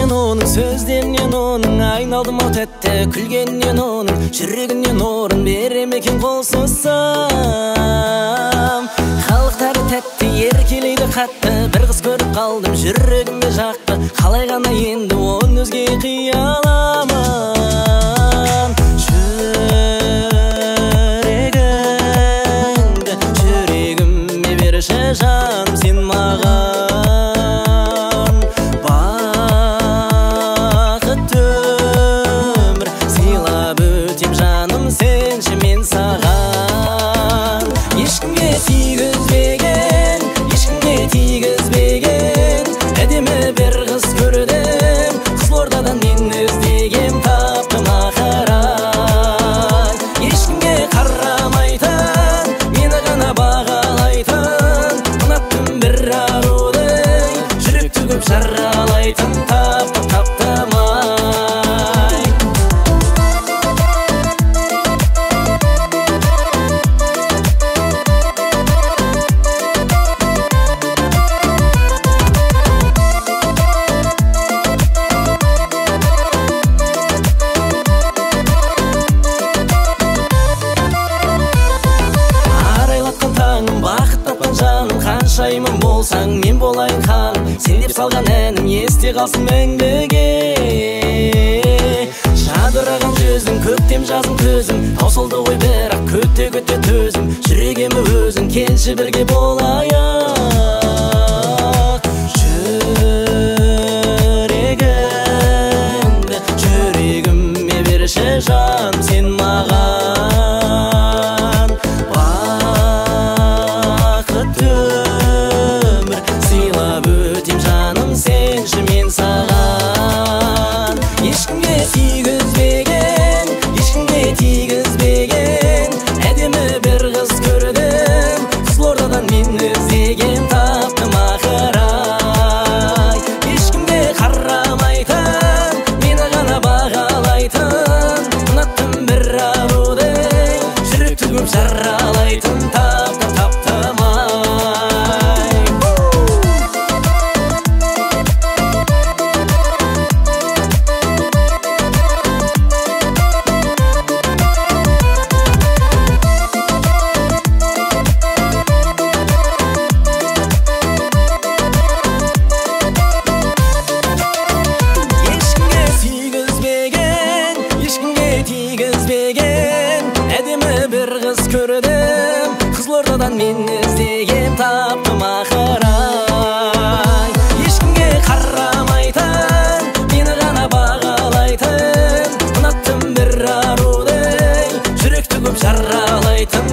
Сөзінен оның, сөздерінен оның, айналдым от әтті күлгеннен оның, жүрегінен орын берем екен қол созсам. Халықтары тәтті, еркелейді қатты, бір қыз көріп қалдым, жүрегімді жақты, қалай ғана енді оны өзгеге қия аламын. Жүрегіңді, жүрегіме берші жаным сен маған. Бақытты өмір сыйлап өтем жаным сенші мен саған. Ешкімге тигізбеген, ешкімге тигізбеген әдемі бір қыз көрдім, Қызылордадан мен іздегем таптым ақырай. Ешкімге қарамайтын, мені ғана бағалайтын, ұнаттым бір аруды, жүректі көп жаралайтын, таптым-ай. Арайлатқан таңым, бақыт тапқан жаным, қаншайымым болсаң мен болайын ханым, сен деп салған әнім есте қалсын мәңгіге. Жадыраған жүзің, көктем жазым көзім, таусылды ғой бірақ көте-көте төзім, жүрегіме өзің келші бірге болайық. Жүрегіңді, жүрегіме берші жаным сен маған. Бақытты өмір сыйлап өтем жаным сенші мен саған. Ешкімге тигізбеген, ешкімге тигізбеген әдемі бір қыз көрдім, Қызылордадан мен іздегем таптым ақырай. Ешкімге қарамайтын, мені ғана бағалайтын, ұнаттым бір аруды, жүректі көп жаралайтын, таптым-ай. Ешкімге тигізбеген, ешкімге тигізбеген әдемі бір қыз көрдім, Қызылордадан мен іздегем таптым ақырай. Ешкімге қарамайтын, мені ғана бағалайтын, ұнаттым бір аруды, жүректі көп жаралайтын,